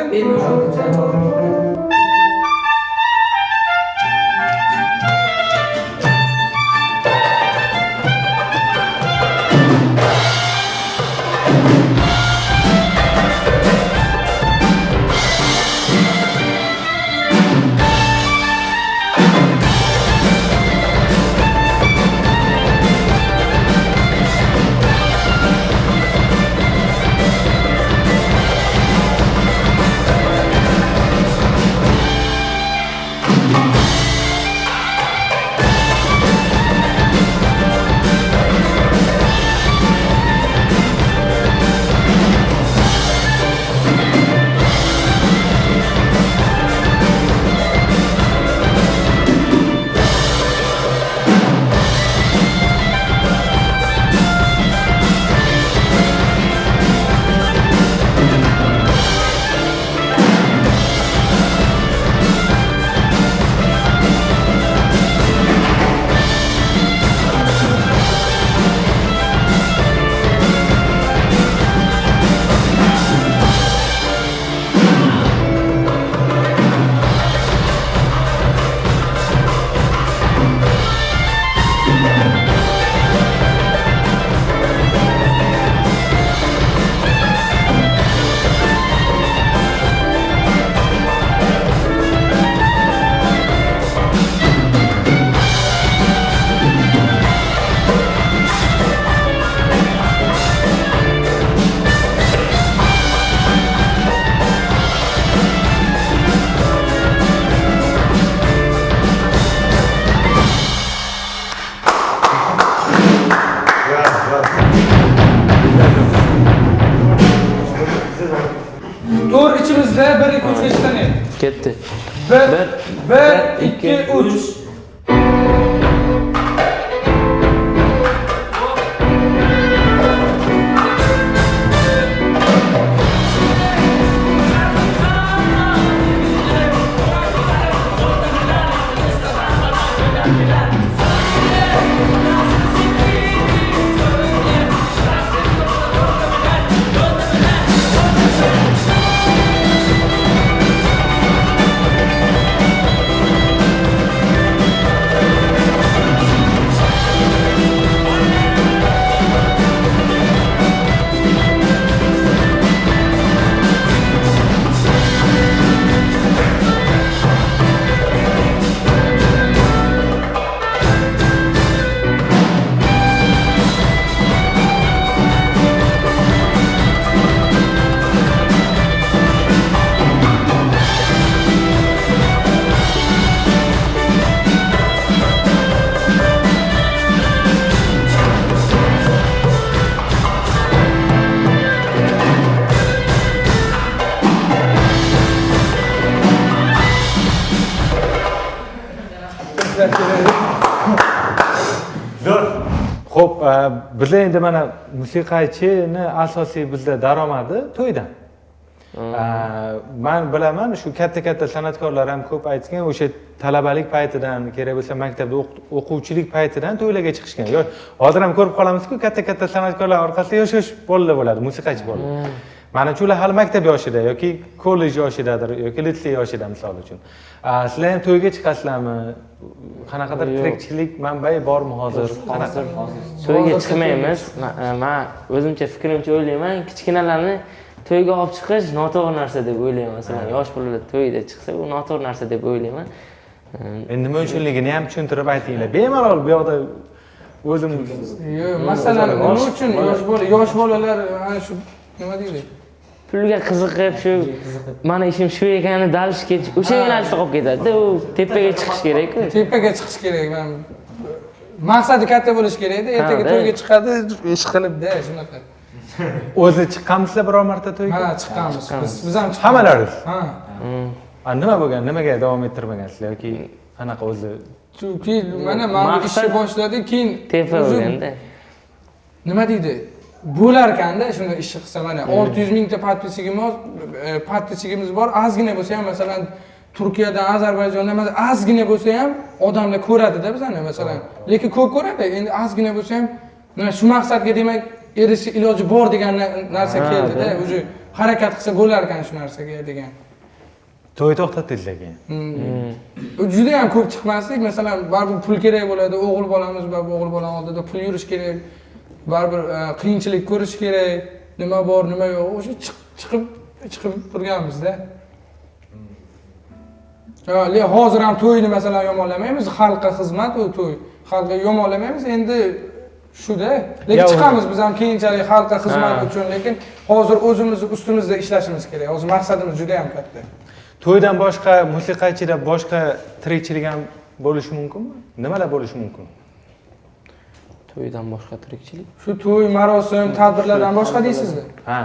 [SPEAKER 1] To'g'ri ichimizda 1 2 3 ga ishlanadi.
[SPEAKER 2] Ketdi.
[SPEAKER 1] 1 2 3
[SPEAKER 3] Xo'p, bizlar endi mana musiqachini asosiy bizda daromadi to'ydan. Men bilaman, shu katta san'atkorlar ham ko'p aytgan, o'sha talabalik paytidan, kerak bo'lsa maktabda o'quvchilik paytidan to'ylarga chiqishgan. Hozir ham ko'rib qolamizku, katta san'atkorlar orqasida yosh bolalar bo'ladi, musiqachi bolalar. Mana shular hali maktab yoshida yoki kollej yoshidadir yoki litsey yoshida misol uchun. Sizlar ham to'yga chiqasizlarmi? Qanaqadir tirikchilik manbai bormi hozir?
[SPEAKER 2] To'yga chiqmaymiz. Men o'zimcha fikrimcha o'ylayman, kichkinalarni to'yga olib chiqish noto'g'ri narsa deb o'ylayman. Masalan, yosh bolalar to'yda chiqsa, bu noto'g'ri narsa deb o'ylayman.
[SPEAKER 3] Endi nima uchunligini ham tushuntirib aytinglar. Bemalol bu yoqda o'zim
[SPEAKER 1] masalan, nima uchun yosh bolalar ana shu nima deydi?
[SPEAKER 2] Pulga qiziqib, shu mana ishim shu ekanini dalish ketish, o'sha yo'nalishda qolib ketadi. U tepaga chiqish kerak-ku.
[SPEAKER 1] Tepaga chiqish kerak. Men maqsadi katta bo'lish kerak-da. Ertaga to'yga chiqadi, ish qilibda shunaqa.
[SPEAKER 3] O'zi chiqqanmizlar biror marta to'yga?
[SPEAKER 1] Ha, chiqqanmiz. Biz ham
[SPEAKER 3] Hammalaringiz?
[SPEAKER 1] Ha.
[SPEAKER 3] Nima bo'lgan? Nimaga davom ettirmagansizlar yoki qanaqa o'zi
[SPEAKER 1] chunki mana bu ishni
[SPEAKER 2] Maqsad-
[SPEAKER 1] boshladik keyin
[SPEAKER 2] Tepilganda.
[SPEAKER 1] nima deydi bo'larkanda shuni ishni qilsa mana 600 mingta podpisligimiz bor, ozgina bo'lsa ham masalan Turkiyadan, Ozarbayjondan ozgina bo'lsa ham odamlar ko'radi-da bizani masalan. Lekin ko'p ko'radi. Endi ozgina bo'lsa ham mana shu maqsadga demak erishish iloji bor degan narsa keldi-da. O'zi harakat qilsa bo'lar ekan shu narsaga degan.
[SPEAKER 3] to'y to'xtatdinglar keyin.
[SPEAKER 1] Juda ham ko'p chiqmaslik, masalan, baribir pul kerak bo'ladi, o'g'il bolamiz bor, o'g'il bola oldida pul yurish kerak. Baribir qiyinchilik ko'rish kerak. Nima bor, nima yo'q, o'sha chiqib turganmiz-da. Hozir ham to'yni masalan yomonlamaymiz, xalqqa xizmat u to'y. Xalqqa yomonlamaymiz, endi shu-da. Lekin chiqamiz biz ham keyinchalik xalqqa xizmat uchun, lekin hozir o'zimiz ustimizda ishlashimiz kerak. Hozir maqsadimiz juda ham katta.
[SPEAKER 3] To'ydan boshqa musiqachida boshqa tirikchilik ham bo'lishi mumkinmi? Nimalar bo'lishi mumkin?
[SPEAKER 2] To'ydan boshqa tirikchilik.
[SPEAKER 1] Shu to'y, marosim, tadbirlardan boshqa deysizmi?
[SPEAKER 3] Ha.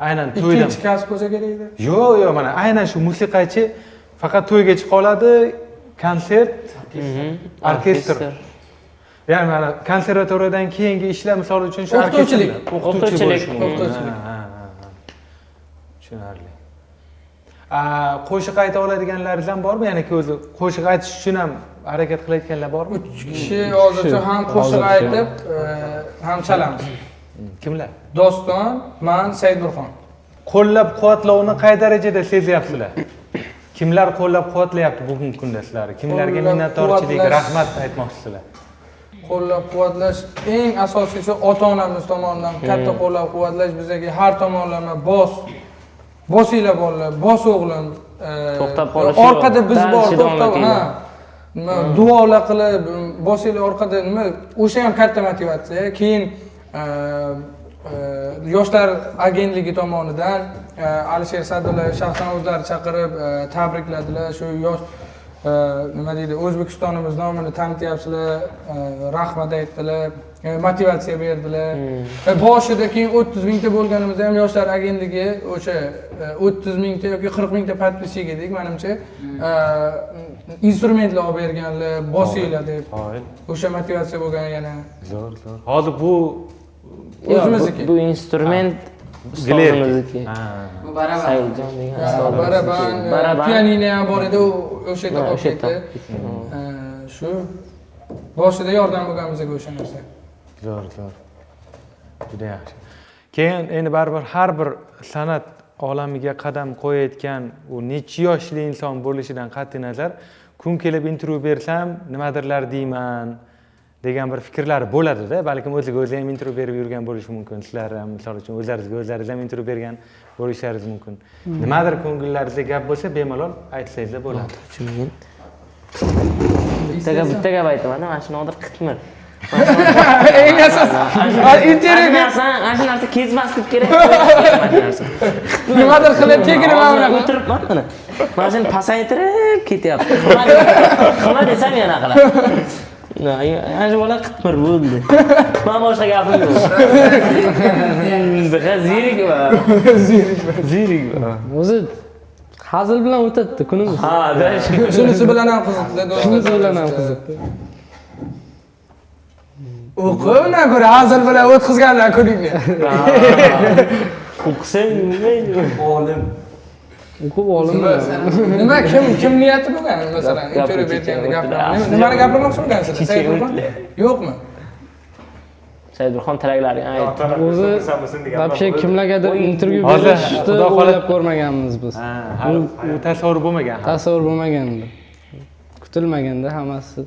[SPEAKER 3] Aynan to'ydan.
[SPEAKER 1] Ikkinchi kasb bo'lsa kerak-da.
[SPEAKER 3] Yo'q, mana aynan shu musiqachi faqat to'yga chiqa oladi, konsert, orkestr. Ya'ni mana konservatoriyadan keyingi ishlar misol uchun shu
[SPEAKER 1] O'qituvchilik.
[SPEAKER 3] O'qituvchilik.
[SPEAKER 1] O'qituvchilik.
[SPEAKER 3] Tushunarli. Qo'shiq ayta oladiganlaringiz ham bormi? Ya'ni o'zi qo'shiq aytish uchun ham harakat qilayotganlar bormi?
[SPEAKER 1] 3 kishi hozircha ham qo'shiq aytib, ham chalamiz.
[SPEAKER 3] Kimlar?
[SPEAKER 1] Doston, men, Saidburxon.
[SPEAKER 3] Qo'llab-quvvatlovni qay darajada sezyapsizlar? Kimlar qo'llab-quvvatlayapti bugungi kunda sizlarni? Kimlarga minnatdorchilik, rahmat aytmoqchisizlar?
[SPEAKER 1] Qo'llab-quvvatlash eng asosiysi ota-onamiz tomonidan katta qo'llab-quvvatlash bizga har tomonlama bosinglar bolalar, bos o'g'lim.
[SPEAKER 2] To'xtab qolish
[SPEAKER 1] orqada biz
[SPEAKER 2] yo'q.
[SPEAKER 1] bor,
[SPEAKER 2] Dal
[SPEAKER 1] to'xtab,
[SPEAKER 2] shidom
[SPEAKER 1] ha. Nima duolar qilib, bosinglar orqada nima, o'sha ham katta motivatsiya. Keyin yoshlar agentligi tomonidan Alisher Sa'dullayev shaxsan o'zlari chaqirib tabrikladilar. Shu yosh nima deydi, O'zbekistonimiz nomini tanityapsizlar, rahmat aytdilar, motivatsiya berdilar. Boshida keyin 30 mingta bo'lganimizda ham yoshlar agentligi o'sha 30 mingta yoki 40 mingta podpischiga edik, menimcha instrumentlar olib berganlar, bosinglar deb. O'sha motivatsiya bo'lgan yana.
[SPEAKER 3] Zo'r. Hozir bu
[SPEAKER 1] o'zimizniki.
[SPEAKER 2] Bu instrument ustozimizniki.
[SPEAKER 7] Bu barabar.
[SPEAKER 2] Saidjon degan ustozimiz.
[SPEAKER 1] Baraban, pianino ham bor edi, o'sha yerda olib ketdi. Shu boshida yordam bo'lganimizga o'sha narsa.
[SPEAKER 3] Zo'r. Juda yaxshi. Keyin endi baribir har bir san'at olamiga qadam qo'yayotgan u necha yoshli inson bo'lishidan qat'iy nazar, kun kelib intervyu bersam nimadirlar deyman degan bir fikrlari bo'ladi-da, balkim o'ziga o'zi ham intervyu berib yurgan bo'lishi mumkin. Sizlar ham misol uchun o'zlaringiz ham intervyu bergan bo'lishlaringiz mumkin. Nimadir ko'ngillaringizda gap bo'lsa, bemalol aytsangiz bo'ladi.
[SPEAKER 2] Bitta gap aytaman, mana shu Nodir qitmir.
[SPEAKER 1] Eng asosiy intervyuga
[SPEAKER 2] Ana shu narsa kezmaslik kerak.
[SPEAKER 1] nimadir qilib tegini mana bunaqa.
[SPEAKER 2] O'tiribman mana. Mana shuni pasaytirib ketyapti. Nima desam yana qiladi. Ana shu bola qitmir bo'ldi. Men boshqa gapim yo'q. Zirik va.
[SPEAKER 6] O'zi hazil bilan o'tadi kunimiz.
[SPEAKER 2] Ha,
[SPEAKER 1] Shunisi bilan ham qiziqdi.
[SPEAKER 6] Shunisi bilan ham qiziqdi.
[SPEAKER 1] O'qimdan ko'ra hazil bilan o'tkazganlar kuningni.
[SPEAKER 2] O'qisang mayli. Olim.
[SPEAKER 6] O'qib olim.
[SPEAKER 1] Nima kim niyati bo'lgan masalan intervyu berganda gapirmoqchi. Nimani gapirmoqchi bo'lgansiz? Saidburxon? Yo'qmi?
[SPEAKER 2] Saidburxon tilaklarini aytdi.
[SPEAKER 6] O'zi вообще kimlargadir intervyu berishni o'ylab ko'rmaganmiz biz.
[SPEAKER 3] U tasavvur bo'lmagan.
[SPEAKER 6] Tasavvur bo'lmagandi. Kutilmaganda hammasi.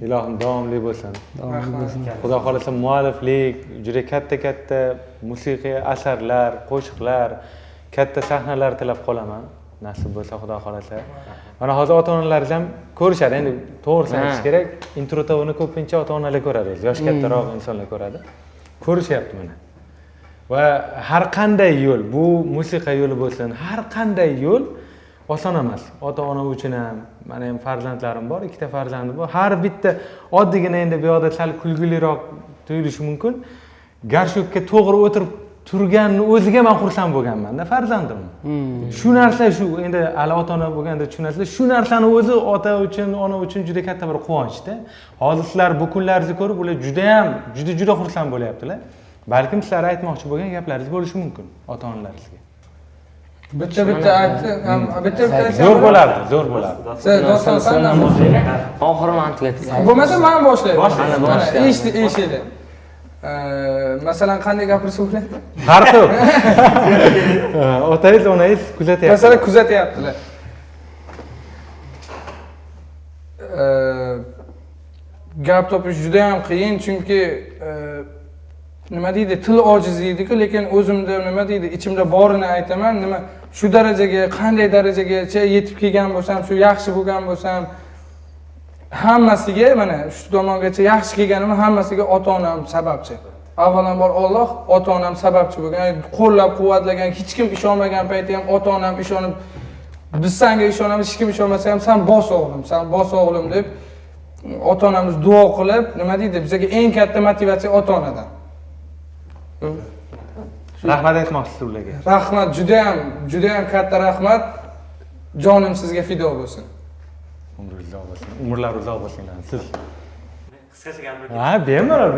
[SPEAKER 3] Ilohim davomli bo'lsin. Xudo xolasa mualliflik, juda katta musiqiy asarlar, qo'shiqlar, katta sahnalar tilab qolaman. Nasib bo'lsa Xudo xolasa. Mana hozir ota-onalaringiz ham ko'rishadi. Endi to'g'risini aytish kerak, introtovni ko'pincha ota-onalar ko'radi, yosh kattaroq insonlar ko'radi. Ko'rishyapti mana. Va har qanday yo'l, bu musiqa yo'li bo'lsin, har qanday yo'l oson emas. Ota-ona uchun ham, meni ham farzandlarim bor, 2 ta farzandim bor. Har bitta oddiygina endi bu yoqda sal kulguliroq tuyulishi mumkin. Garshokka to'g'ri o'tirib turganini o'ziga men xursand bo'lganman-da farzandim. Shu narsa shu endi hali ota-ona bo'lganda tushunasizlar, shu narsani o'zi ota uchun, ona uchun juda katta bir quvonchda. Hozir sizlar bu kunlaringizni ko'rib, ular juda xursand bo'lyaptilar. Balkim sizlar aytmoqchi bo'lgan gaplaringiz bo'lishi mumkin ota-onalaringizga.
[SPEAKER 1] Bitta aytdi, bitta
[SPEAKER 3] Zo'r bo'lardi, zo'r bo'lardi.
[SPEAKER 1] Sen doston sandan
[SPEAKER 2] Oxiri men tugatay.
[SPEAKER 1] bo'lmasa men boshlayman.
[SPEAKER 2] Boshla, boshla.
[SPEAKER 1] Eshitdi. Masalan, qanday gapirsa bo'ladi?
[SPEAKER 3] Farqi yo'q. Otangiz, onangiz kuzatyapti.
[SPEAKER 1] Masalan, kuzatyaptilar. Gap topish juda ham qiyin, chunki nima deydi, til ojizligiku, lekin o'zimda nima deydi, ichimda borini aytaman. Nima shu darajaga, qanday darajagacha yetib kelgan bo'lsam, shu yaxshi bo'lgan bo'lsam, hammasiga mana shu tomongacha yaxshi kelganim hammasiga ota-onam sababchi. Avvalambor Alloh, ota-onam sababchi bo'lgan. Qo'llab-quvvatlagan, hech kim ishonmagan payti ham ota-onam ishonib, biz senga ishonamiz, hech kim ishonmasa ham sen bos o'g'lim deb ota-onamiz duo qilib, nima deydi, bizga eng katta motivatsiya ota-onadan.
[SPEAKER 3] Rahmat aytmoqchisiz ularga.
[SPEAKER 1] Rahmat, juda ham katta rahmat. Jonim sizga fido bo'lsin.
[SPEAKER 3] Umrlar uzoq bo'lsin. Siz.
[SPEAKER 4] Qisqacha gapirib.
[SPEAKER 3] Ha, bemalol.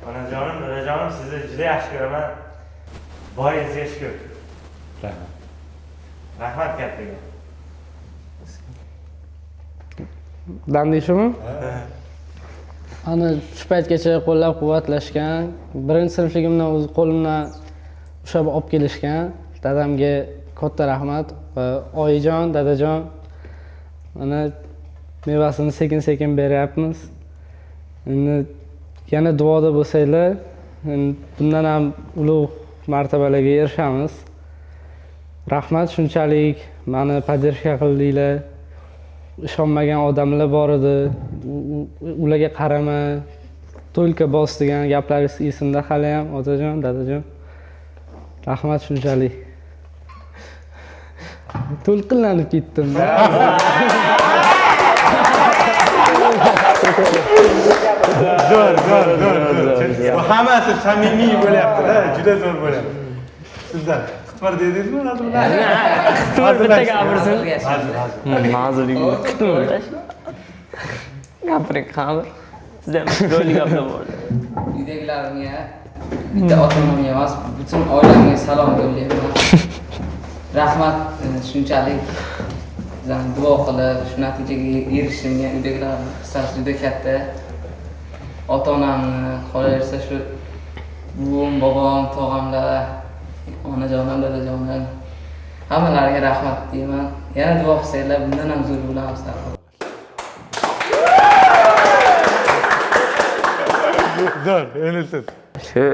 [SPEAKER 4] Onajonim, dadajonim, sizni juda yaxshi ko'raman. Boringizga shukur.
[SPEAKER 3] Rahmat.
[SPEAKER 4] Rahmat kattaga.
[SPEAKER 6] Dan deyishimi? Ana shu paytgacha qo'llab-quvvatlashgan, birinchi sinfligimdan o'z qo'limdan ushlab olib kelishgan dadamga katta rahmat va oyijon, dadajon mana mevasini sekin-sekin beryapmiz. Endi yana duoda bo'lsanglar, bundan ham ulug' martabalarga erishamiz. Rahmat, shunchalik meni podдержка qildinglar. Ishonmagan odamlar bor edi. Ularga qarama, to'lka bos degan gaplaringiz esimda hali ham, otajon, dadajon. Rahmat shunchalik. To'lqinlanib ketdim.
[SPEAKER 3] Zo'r. Bu hammasi samimiy bo'lyapti-da, juda zo'r bo'lyapti. Sizlar xitmir dedingizmi, Nazirlar?
[SPEAKER 2] Xitmir bitta gapirsin. Ma'zurlik. Xitmir. Gapiring, qamir. Sizda ham chiroyli gaplar bor.
[SPEAKER 7] Uydagilarimga, bitta ota-onamga emas, butun oilamga salom yo'llayman. Rahmat, shunchalik bizlarni duo qilib, shu natijaga erishishimga uydagilarning hissasi juda katta. Ota-onamni, qolaversa shu buvim, bobom, tog'amlar, onajonim, dadajonim hammalariga rahmat deyman. Yana duo qilsanglar, bundan ham zo'r bo'lamiz.
[SPEAKER 3] Zo'r, endi siz.
[SPEAKER 2] Shu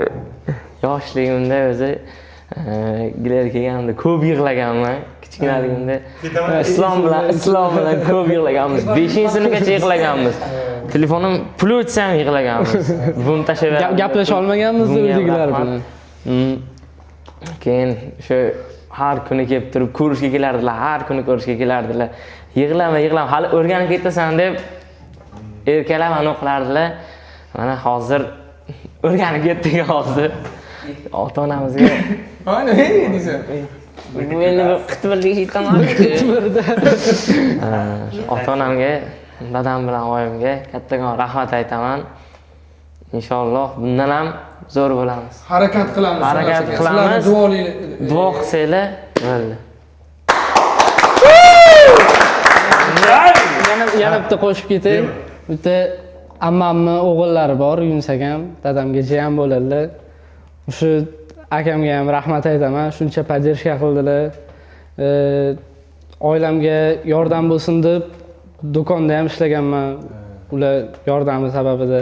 [SPEAKER 2] yoshligimda o'zi giler kelganimda ko'p yig'laganman. Kichkinaligimda islom bilan ko'p yig'laganmiz. 5-sinfgacha yig'laganmiz. Telefonim pul o'tsam yig'laganmiz. Buvim tashlab
[SPEAKER 6] Gaplasha olmaganmiz uydagilar bilan.
[SPEAKER 2] Keyin shu har kuni kelib turib ko'rishga kelardilar. Yig'lama, hali o'rganib ketasan deb erkalab aniq qilardilar. Mana hozir o'rganib ketdik hozir. Ota-onamizga
[SPEAKER 1] Mana nima deysan?
[SPEAKER 2] Bu endi bir qitmirlik aytaman-ku. Ota-onamga, dadam bilan oyimga kattakon rahmat aytaman. Inshaalloh bundan ham zo'r bo'lamiz.
[SPEAKER 1] Harakat qilamiz.
[SPEAKER 2] Sizlarni duo qilsanglar, bo'ldi.
[SPEAKER 6] Yana bitta qo'shib ketay. Bitta ammamni o'g'illari bor, Yunus akam, dadamga jiyan bo'ladilar. O'sha akamga ham rahmat aytaman, shuncha podдержка qildilar. Oilamga yordam bo'lsin deb do'konda ham ishlaganman. Ular yordami sababida.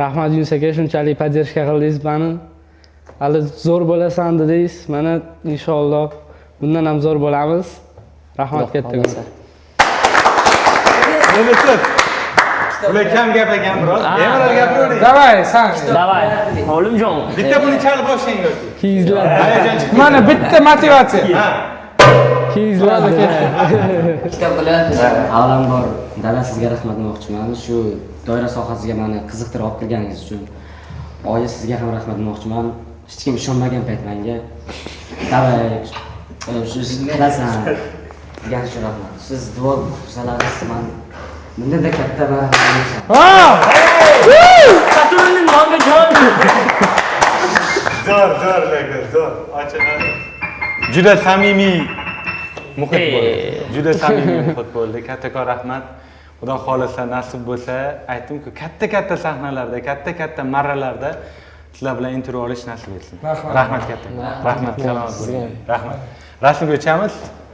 [SPEAKER 6] Rahmat Yunus aka, shunchalik podдержка qildingiz meni. Hali zo'r bo'lasan dedingiz. Mana inshaalloh bundan ham zo'r bo'lamiz. Rahmat kattaman.
[SPEAKER 3] Endi siz. Ular kam gap ekan biroz. Bemalol gapiravering.
[SPEAKER 1] Davay, sen.
[SPEAKER 2] Davay, olimjon.
[SPEAKER 3] Bitta buni chalib boshlang yoki.
[SPEAKER 6] Kiyizlar.
[SPEAKER 3] Hayajon chiqib.
[SPEAKER 1] Mana bitta motivatsiya.
[SPEAKER 6] Kiyizlar.
[SPEAKER 5] Kitob bilan avvalambor dada sizga rahmat demoqchiman. Shu doira sohasiga meni qiziqtirib olib kelganingiz uchun. Oyi sizga ham rahmat demoqchiman. hech kim ishonmagan payt menga davay shu qilasan degan shu rahmat. Siz duo qilsangiz men bundanda katta rahmat. Saturnning Mamajon.
[SPEAKER 4] Zo'r lekin zo'r. Ochiq. Juda samimiy muhit bo'ldi. Juda samimiy muhit bo'ldi. Kattakon rahmat. Xudo xolisa nasib bo'lsa, aytdim-ku, katta sahnalarda, katta marralarda sizlar bilan intervyu olish nasib etsin. Rahmat katta. Rahmat, salomat bo'ling. Rahmat. Rasmga o'tamiz.